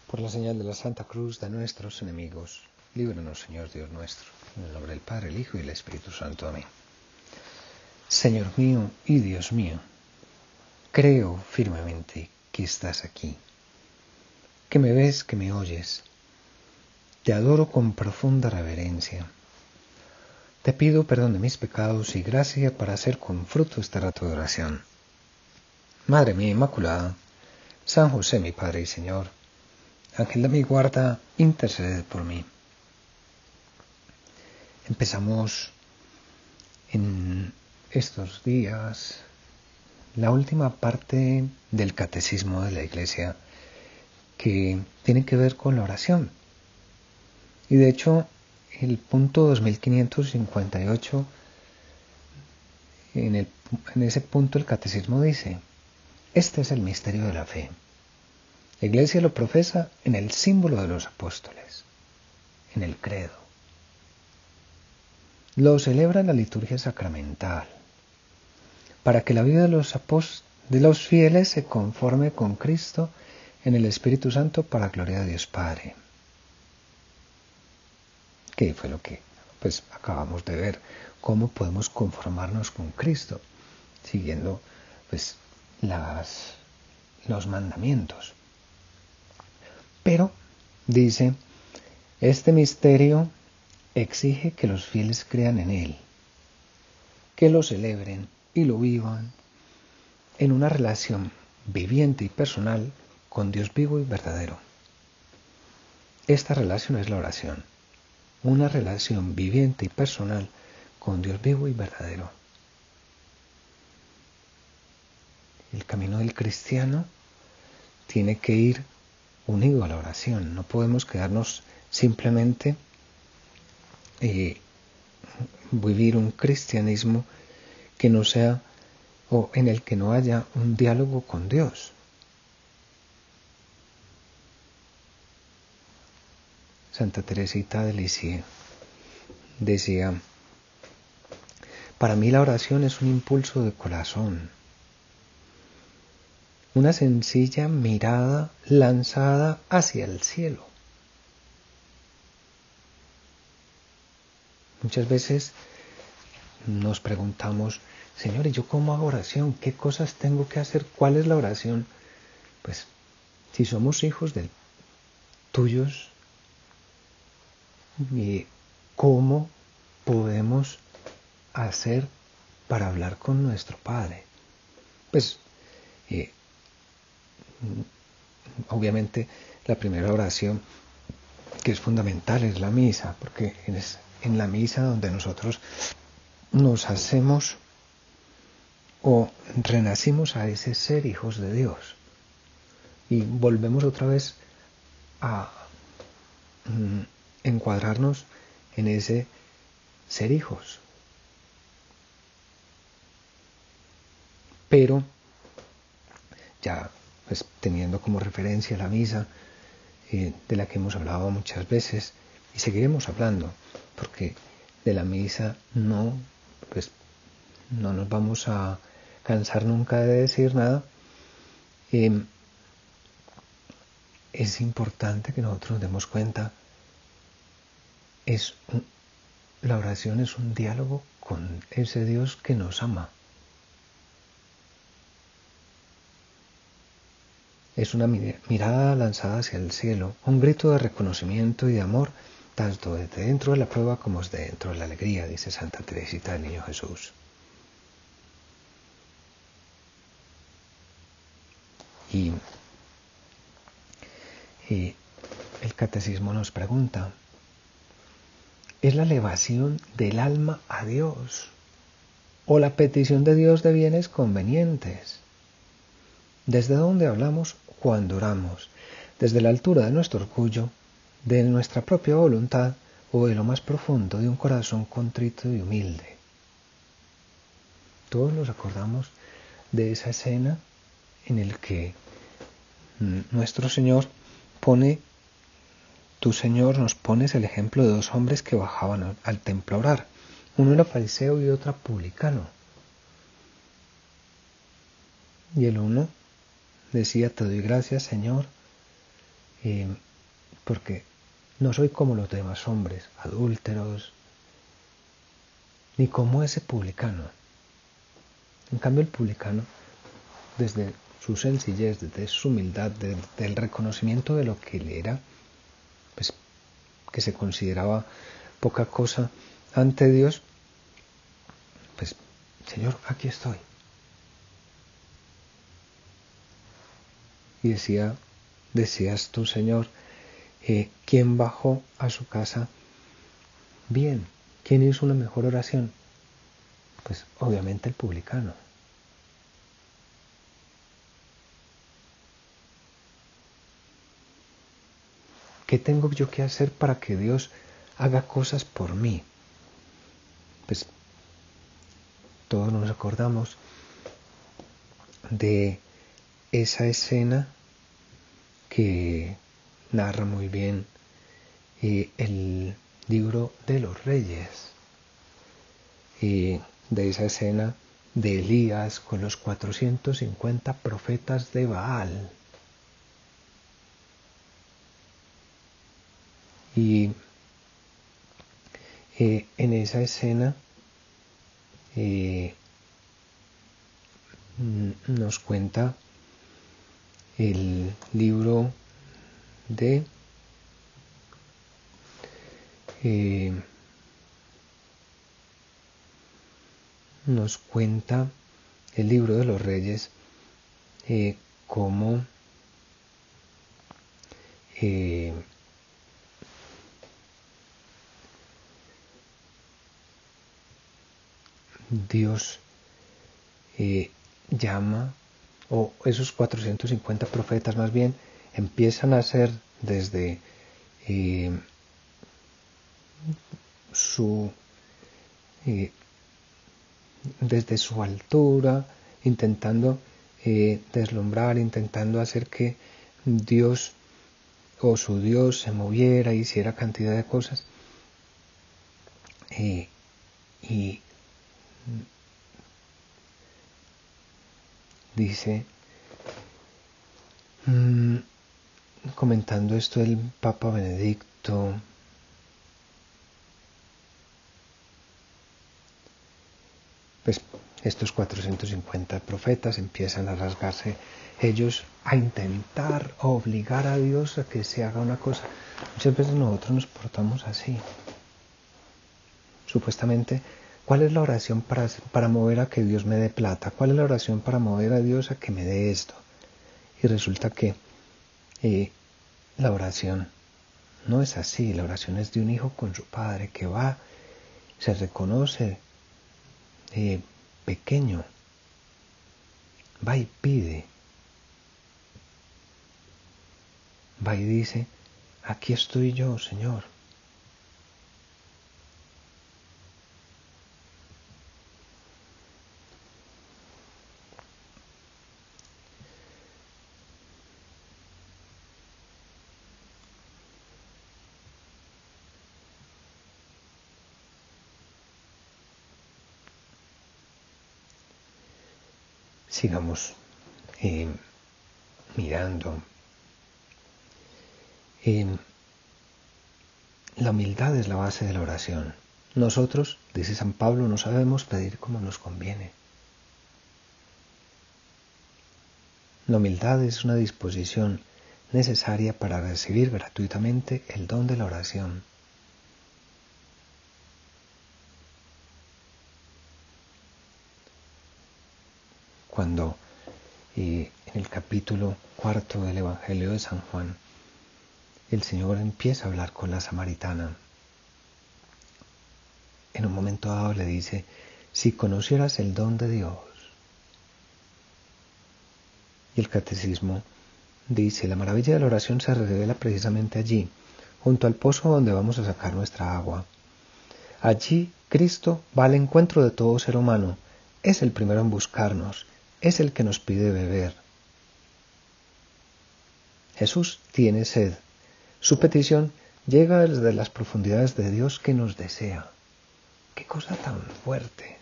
Por la señal de la Santa Cruz de nuestros enemigos, líbranos, Señor Dios nuestro, en el nombre del Padre, el Hijo y el Espíritu Santo. Amén. Señor mío y Dios mío, creo firmemente que estás aquí, que me ves, que me oyes. Te adoro con profunda reverencia. Te pido perdón de mis pecados y gracia para hacer con fruto este rato de oración. Madre mía Inmaculada, San José mi Padre y Señor, Ángel de mi guarda, interceded por mí. Empezamos en estos días la última parte del catecismo de la Iglesia que tiene que ver con la oración. Y de hecho, el punto 2558, en ese punto el catecismo dice: este es el misterio de la fe. La Iglesia lo profesa en el símbolo de los apóstoles, en el credo. Lo celebra en la liturgia sacramental, para que la vida de los fieles se conforme con Cristo en el Espíritu Santo para gloria de Dios Padre. Que fue lo que acabamos de ver, cómo podemos conformarnos con Cristo, siguiendo los mandamientos. Pero, dice, este misterio exige que los fieles crean en Él, que lo celebren y lo vivan en una relación viviente y personal con Dios vivo y verdadero. Esta relación es la oración, una relación viviente y personal con Dios vivo y verdadero. El camino del cristiano tiene que ir unido a la oración. No podemos quedarnos simplemente vivir un cristianismo que no sea, o en el que no haya un diálogo con Dios. Santa Teresita de Lisieux decía: para mí la oración es un impulso de corazón, una sencilla mirada lanzada hacia el cielo. Muchas veces nos preguntamos: Señor, ¿y yo cómo hago oración? ¿Qué cosas tengo que hacer? ¿Cuál es la oración? Pues, si somos hijos tuyos, ¿cómo podemos hacer para hablar con nuestro Padre? Obviamente la primera oración que es fundamental es la misa, porque es en la misa donde nosotros nos hacemos o renacimos a ese ser hijos de Dios y volvemos otra vez a encuadrarnos en ese ser hijos. Pero ya teniendo como referencia la misa, de la que hemos hablado muchas veces y seguiremos hablando, porque de la misa no nos vamos a cansar nunca de decir nada. Es importante que nosotros nos demos cuenta, la oración es un diálogo con ese Dios que nos ama. Es una mirada lanzada hacia el cielo, un grito de reconocimiento y de amor, tanto desde dentro de la prueba como desde dentro de la alegría, dice Santa Teresita del Niño Jesús. Y el catecismo nos pregunta: ¿es la elevación del alma a Dios o la petición de Dios de bienes convenientes? ¿Desde dónde hablamos cuando oramos? ¿Desde la altura de nuestro orgullo, de nuestra propia voluntad o de lo más profundo de un corazón contrito y humilde? Todos nos acordamos de esa escena en la que nuestro Señor tu Señor nos pones el ejemplo de dos hombres que bajaban al templo a orar. Uno era fariseo y otro publicano. Y el uno decía: te doy gracias, Señor, porque no soy como los demás hombres, adúlteros, ni como ese publicano. En cambio, el publicano, desde su sencillez, desde su humildad, desde el reconocimiento de lo que él era, pues que se consideraba poca cosa ante Dios, pues, Señor, aquí estoy. Y decías tú, Señor, ¿quién bajó a su casa bien? ¿Quién hizo una mejor oración? Pues obviamente el publicano. ¿Qué tengo yo que hacer para que Dios haga cosas por mí? Pues todos nos acordamos de esa escena que narra muy bien el libro de los reyes, de esa escena de Elías con los 450 profetas de Baal. Y en esa escena nos cuenta el libro de nos cuenta el libro de los reyes cómo Dios llama, o esos 450 profetas más bien, empiezan a ser desde desde su altura, intentando deslumbrar, intentando hacer que Dios o su Dios se moviera, hiciera cantidad de cosas. Y dice, comentando esto el Papa Benedicto, pues estos 450 profetas empiezan a rasgarse ellos a intentar obligar a Dios a que se haga una cosa. Muchas veces nosotros nos portamos así. Supuestamente, ¿cuál es la oración para mover a que Dios me dé plata? ¿Cuál es la oración para mover a Dios a que me dé esto? Y resulta que la oración no es así. La oración es de un hijo con su padre que va, se reconoce pequeño, va y pide, va y dice, aquí estoy yo, Señor. Sigamos mirando. La humildad es la base de la oración. Nosotros, dice San Pablo, no sabemos pedir como nos conviene. La humildad es una disposición necesaria para recibir gratuitamente el don de la oración. Cuando en el capítulo 4 del Evangelio de San Juan, el Señor empieza a hablar con la samaritana. En un momento dado le dice, si conocieras el don de Dios. Y el catecismo dice, la maravilla de la oración se revela precisamente allí, junto al pozo donde vamos a sacar nuestra agua. Allí Cristo va al encuentro de todo ser humano, es el primero en buscarnos, es el que nos pide beber. Jesús tiene sed. Su petición llega desde las profundidades de Dios que nos desea. ¡Qué cosa tan fuerte!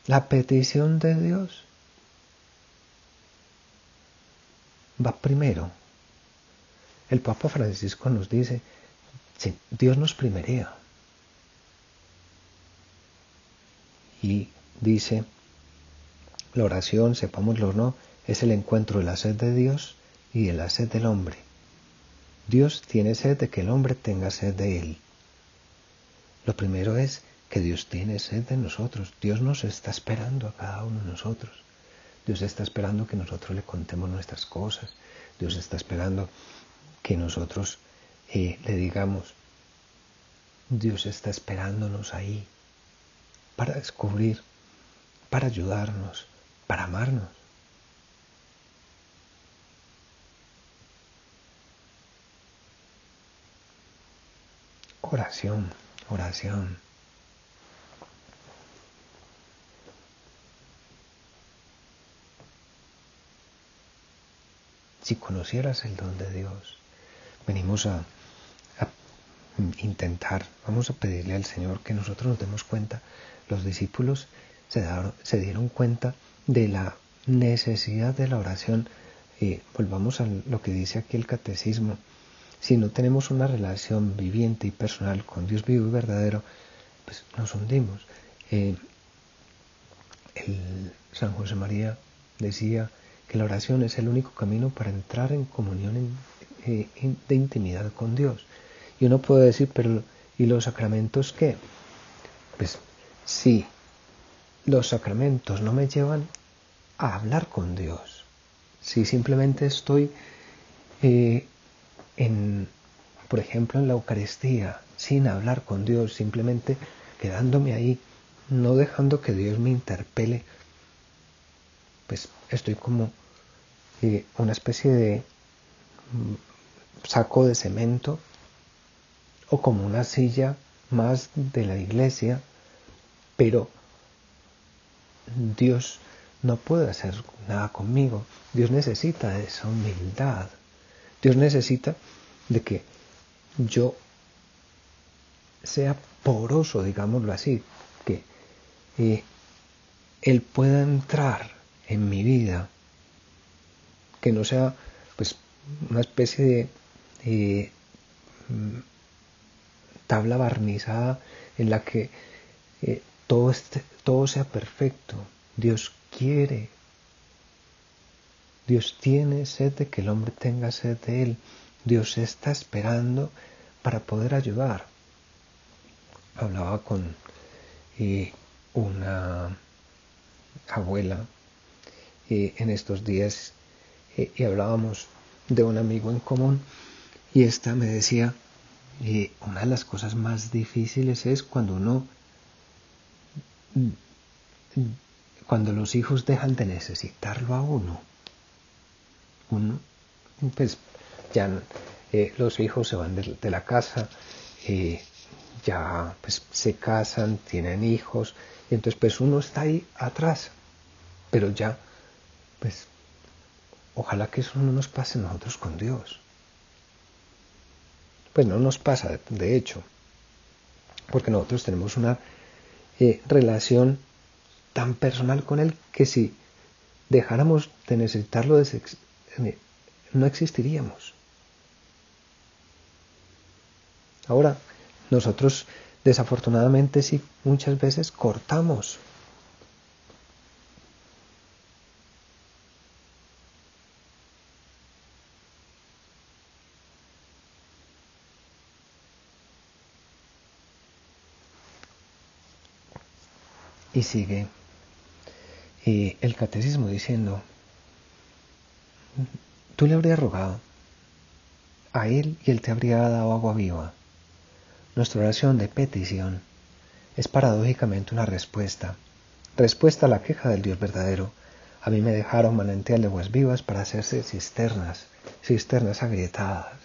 La petición de Dios va primero. El Papa Francisco nos dice, sí, Dios nos primerea. Y dice, la oración, sepámoslo o no, es el encuentro de la sed de Dios y de la sed del hombre. Dios tiene sed de que el hombre tenga sed de Él. Lo primero es que Dios tiene sed de nosotros. Dios nos está esperando a cada uno de nosotros. Dios está esperando que nosotros le contemos nuestras cosas. Dios está esperando que nosotros le digamos. Dios está esperándonos ahí para descubrir, para ayudarnos, para amarnos. Oración, oración. Si conocieras el don de Dios, venimos a intentar, vamos a pedirle al Señor que nosotros nos demos cuenta. Los discípulos se dieron cuenta de la necesidad de la oración. Volvamos a lo que dice aquí el catecismo. Si no tenemos una relación viviente y personal con Dios vivo y verdadero, pues nos hundimos. San José María decía que la oración es el único camino para entrar en comunión de intimidad con Dios. Y uno puede decir, pero ¿y los sacramentos qué? Pues si los sacramentos no me llevan a hablar con Dios, si simplemente estoy por ejemplo, en la Eucaristía, sin hablar con Dios, simplemente quedándome ahí, no dejando que Dios me interpele, pues estoy como una especie de saco de cemento o como una silla más de la iglesia, pero Dios no puede hacer nada conmigo. Dios necesita de esa humildad. Dios necesita de que yo sea poroso, digámoslo así, que Él pueda entrar en mi vida, que no sea pues una especie de tabla barnizada en la que todo sea perfecto. Dios quiere, Dios tiene sed de que el hombre tenga sed de Él. Dios está esperando para poder ayudar. Hablaba con una abuela en estos días y hablábamos de un amigo en común y esta me decía, una de las cosas más difíciles es cuando los hijos dejan de necesitarlo a uno. Pues ya los hijos se van de la casa, ya pues se casan, tienen hijos, y entonces pues uno está ahí atrás, pero ya pues ojalá que eso no nos pase a nosotros con Dios. Pues no nos pasa, de hecho, porque nosotros tenemos una relación tan personal con Él que si dejáramos de necesitarlo, no existiríamos. Ahora, nosotros desafortunadamente sí muchas veces cortamos. Y sigue el catecismo diciendo, tú le habrías rogado a Él y Él te habría dado agua viva. Nuestra oración de petición es paradójicamente una respuesta a la queja del Dios verdadero. A mí me dejaron manantial de aguas vivas para hacerse cisternas agrietadas.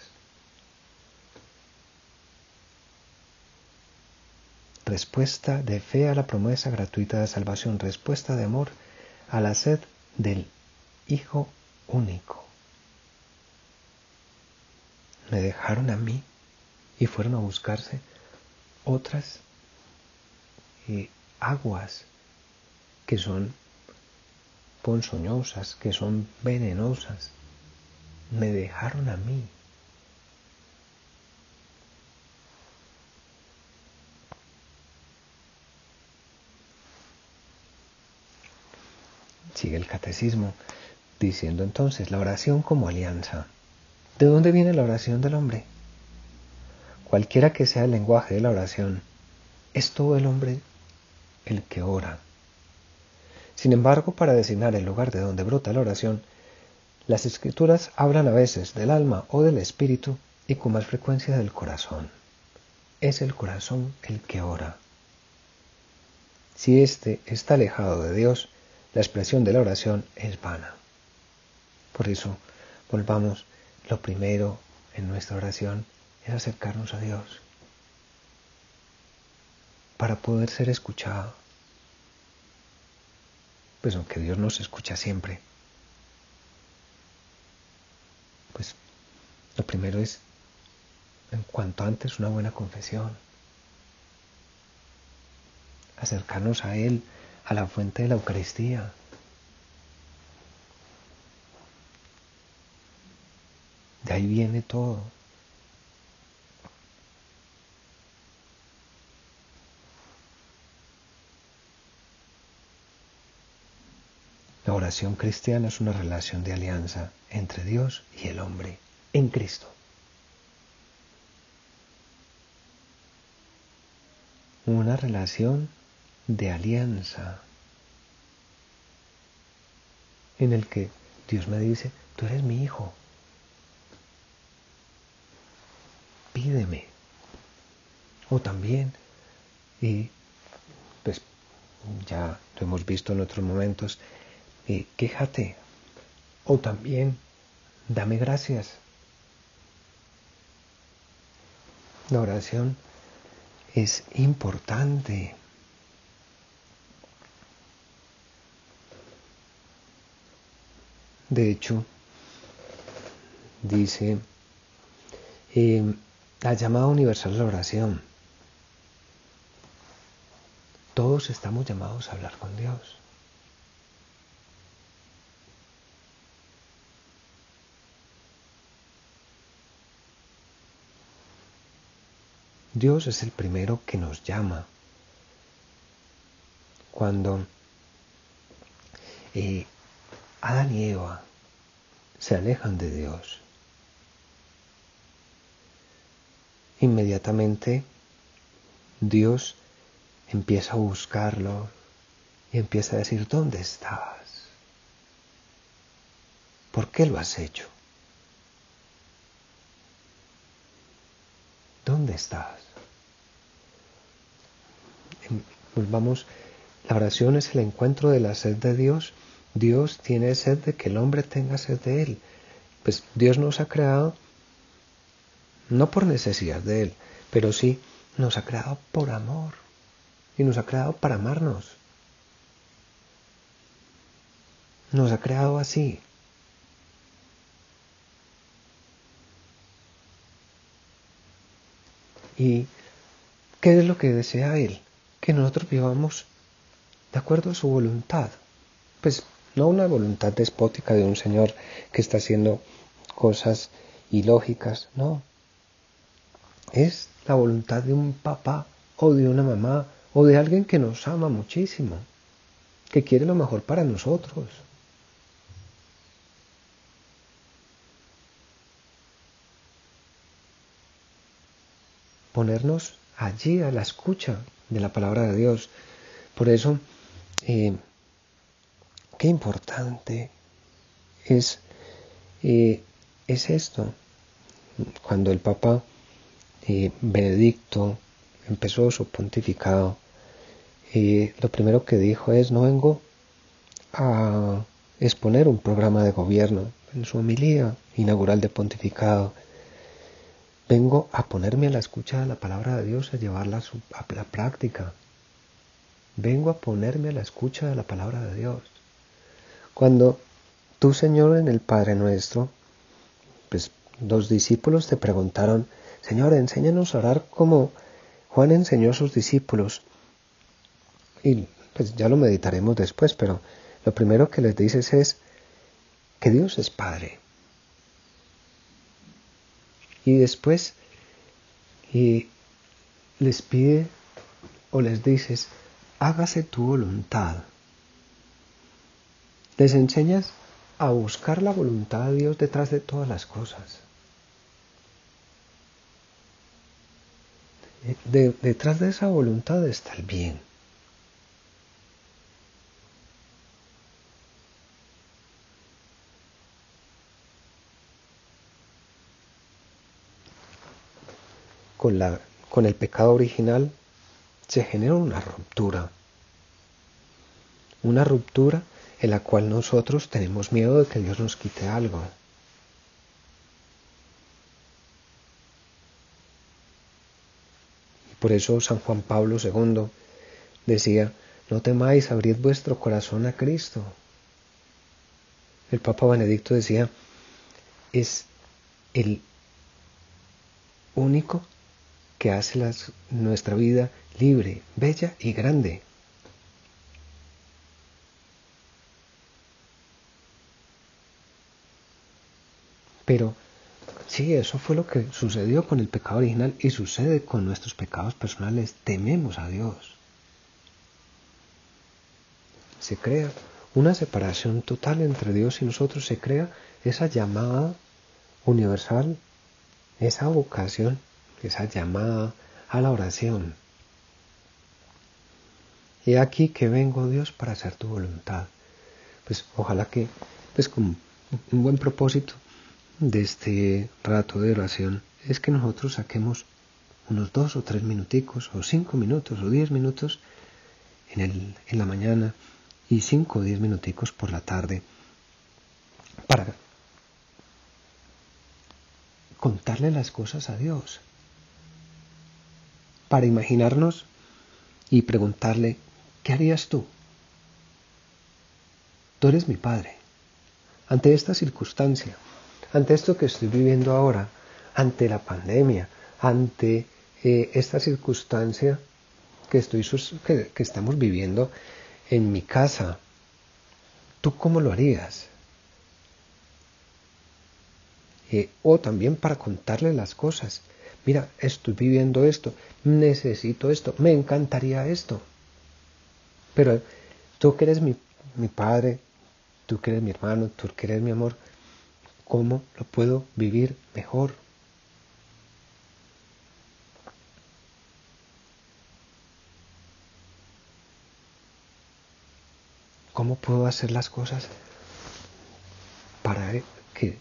Respuesta de fe a la promesa gratuita de salvación, respuesta de amor a la sed del Hijo único. Me dejaron a mí y fueron a buscarse otras aguas que son ponzoñosas, que son venenosas. Me dejaron a mí. Sigue el catecismo diciendo entonces la oración como alianza. ¿De dónde viene la oración del hombre? Cualquiera que sea el lenguaje de la oración, es todo el hombre el que ora. Sin embargo, para designar el lugar de donde brota la oración, las escrituras hablan a veces del alma o del espíritu y con más frecuencia del corazón. Es el corazón el que ora. Si éste está alejado de Dios, la expresión de la oración es vana. Por eso, volvamos, lo primero en nuestra oración es acercarnos a Dios para poder ser escuchado. Pues aunque Dios nos escucha siempre, pues lo primero es, en cuanto antes, una buena confesión. Acercarnos a Él, a la fuente de la Eucaristía. De ahí viene todo. La oración cristiana es una relación de alianza entre Dios y el hombre en Cristo. Una relación de alianza en el que Dios me dice, tú eres mi hijo, pídeme. O también, y pues ya lo hemos visto en otros momentos, quéjate. O también, dame gracias. La oración es importante. De hecho, dice la llamada universal a la oración. Todos estamos llamados a hablar con Dios. Dios es el primero que nos llama. Cuando Adán y Eva se alejan de Dios, inmediatamente Dios empieza a buscarlo y empieza a decir, ¿dónde estás? ¿Por qué lo has hecho? ¿Dónde estás? Volvamos, la oración es el encuentro de la sed de Dios. Dios tiene sed de que el hombre tenga sed de Él. Pues Dios nos ha creado no por necesidad de Él, pero sí nos ha creado por amor y nos ha creado para amarnos. Nos ha creado así. ¿Y qué es lo que desea Él? Que nosotros vivamos de acuerdo a su voluntad. Pues no una voluntad despótica de un Señor que está haciendo cosas ilógicas, no. Es la voluntad de un papá o de una mamá o de alguien que nos ama muchísimo, que quiere lo mejor para nosotros. Ponernos allí a la escucha de la palabra de Dios. Por eso, qué importante es esto. Cuando el Papa Benedicto empezó su pontificado, lo primero que dijo es, no vengo a exponer un programa de gobierno. En su homilía inaugural de pontificado, vengo a ponerme a la escucha de la palabra de Dios, a llevarla a la práctica. Vengo a ponerme a la escucha de la palabra de Dios. Cuando tú, Señor, en el Padre Nuestro, pues los discípulos te preguntaron, Señor, enséñanos a orar como Juan enseñó a sus discípulos. Y pues ya lo meditaremos después, pero lo primero que les dices es que Dios es Padre. Y después les pide o les dices, hágase tu voluntad. Les enseñas a buscar la voluntad de Dios detrás de todas las cosas. Detrás de esa voluntad está el bien. Con el pecado original se genera una ruptura en la cual nosotros tenemos miedo de que Dios nos quite algo. Por eso San Juan Pablo II decía, no temáis, abrid vuestro corazón a Cristo. El Papa Benedicto decía, es el único que hace nuestra vida libre, bella y grande. Pero sí, eso fue lo que sucedió con el pecado original y sucede con nuestros pecados personales. Tememos a Dios. Se crea una separación total entre Dios y nosotros. Se crea esa llamada universal, esa vocación, esa llamada a la oración. He aquí que vengo, Dios, para hacer tu voluntad. Pues ojalá que, pues con un buen propósito de este rato de oración, es que nosotros saquemos unos 2 o 3 minuticos, o 5 minutos, o 10 minutos en la mañana, y 5 o 10 minuticos por la tarde, para contarle las cosas a Dios, para imaginarnos y preguntarle, ¿qué harías tú? Tú eres mi Padre. Ante esta circunstancia, ante esto que estoy viviendo ahora, ante la pandemia, ante esta circunstancia que estamos viviendo en mi casa, ¿tú cómo lo harías? O también para contarle las cosas. Mira, estoy viviendo esto, necesito esto, me encantaría esto. Pero tú que eres mi Padre, tú que eres mi hermano, tú que eres mi amor, ¿cómo lo puedo vivir mejor? ¿Cómo puedo hacer las cosas para que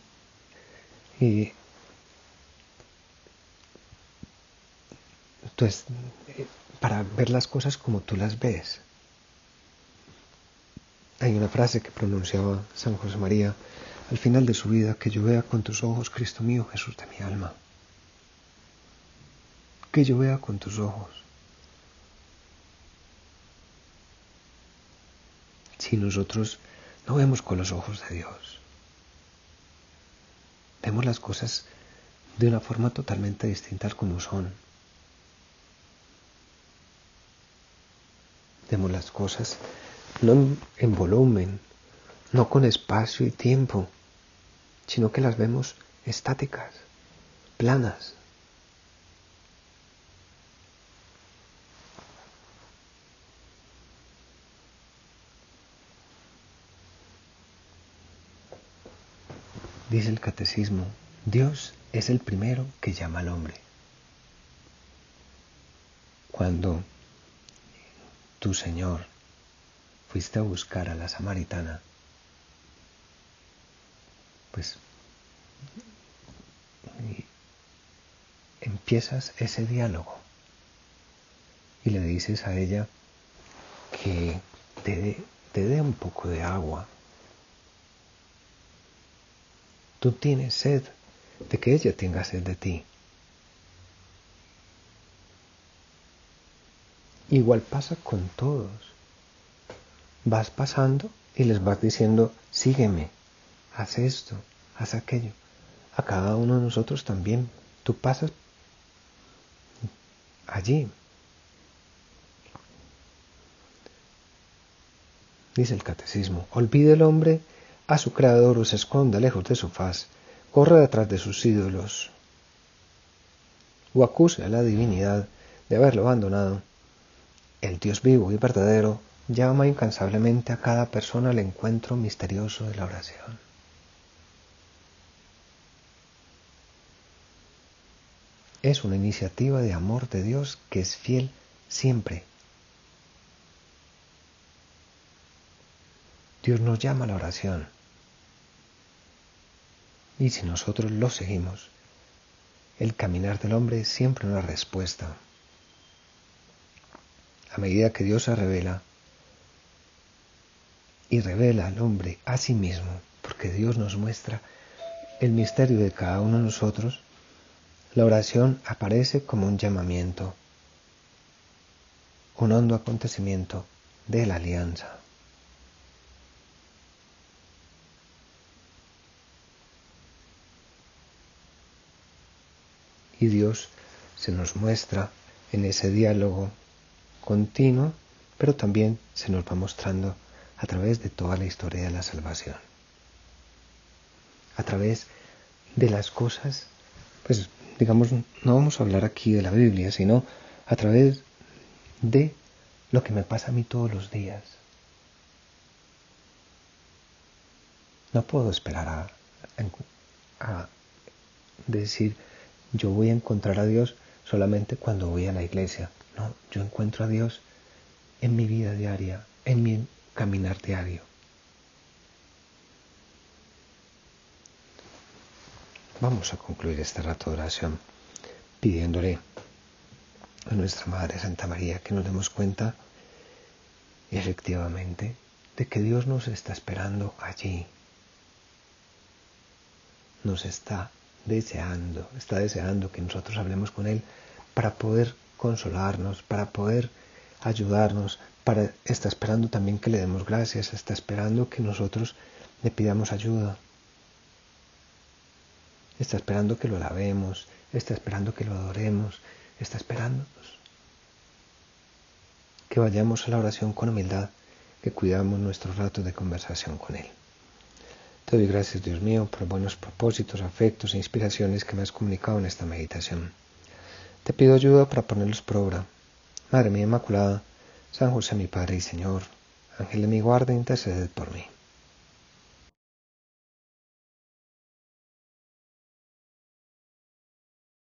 entonces, para ver las cosas como tú las ves? Hay una frase que pronunciaba San José María al final de su vida, que yo vea con tus ojos, Cristo mío, Jesús de mi alma. Que yo vea con tus ojos. Si nosotros no vemos con los ojos de Dios, vemos las cosas de una forma totalmente distinta a como son. Vemos las cosas no en volumen, no con espacio y tiempo, sino que las vemos estáticas, planas. Dice el catecismo, Dios es el primero que llama al hombre. Cuando tu Señor fuiste a buscar a la samaritana, pues empiezas ese diálogo y le dices a ella que te dé un poco de agua. Tú tienes sed de que ella tenga sed de ti. Igual pasa con todos. Vas pasando y les vas diciendo, sígueme, haz esto, haz aquello. A cada uno de nosotros también. Tú pasas allí. Dice el catecismo, olvide el hombre a su creador o se esconda lejos de su faz, corre detrás de sus ídolos, o acuse a la divinidad de haberlo abandonado. El Dios vivo y verdadero llama incansablemente a cada persona al encuentro misterioso de la oración. Es una iniciativa de amor de Dios que es fiel siempre. Dios nos llama a la oración. Y si nosotros lo seguimos, el caminar del hombre es siempre una respuesta. A medida que Dios se revela y revela al hombre a sí mismo, porque Dios nos muestra el misterio de cada uno de nosotros, la oración aparece como un llamamiento, un hondo acontecimiento de la alianza. Y Dios se nos muestra en ese diálogo continuo, pero también se nos va mostrando a través de toda la historia de la salvación. A través de las cosas, pues digamos, no vamos a hablar aquí de la Biblia, sino a través de lo que me pasa a mí todos los días. No puedo esperar a decir, yo voy a encontrar a Dios solamente cuando voy a la iglesia. No, yo encuentro a Dios en mi vida diaria, en mi caminar diario. Vamos a concluir este rato de oración pidiéndole a nuestra Madre Santa María que nos demos cuenta efectivamente de que Dios nos está esperando allí. Nos está deseando que nosotros hablemos con Él para poder consolarnos, para poder ayudarnos, está esperando también que le demos gracias, está esperando que nosotros le pidamos ayuda, está esperando que lo alabemos, está esperando que lo adoremos, está esperándonos. Que vayamos a la oración con humildad, que cuidamos nuestros ratos de conversación con Él. Te doy gracias, Dios mío, por buenos propósitos, afectos e inspiraciones que me has comunicado en esta meditación. Te pido ayuda para ponerlos por obra. Madre mía Inmaculada, San José mi Padre y Señor, Ángel de mi guarda, interceded por mí.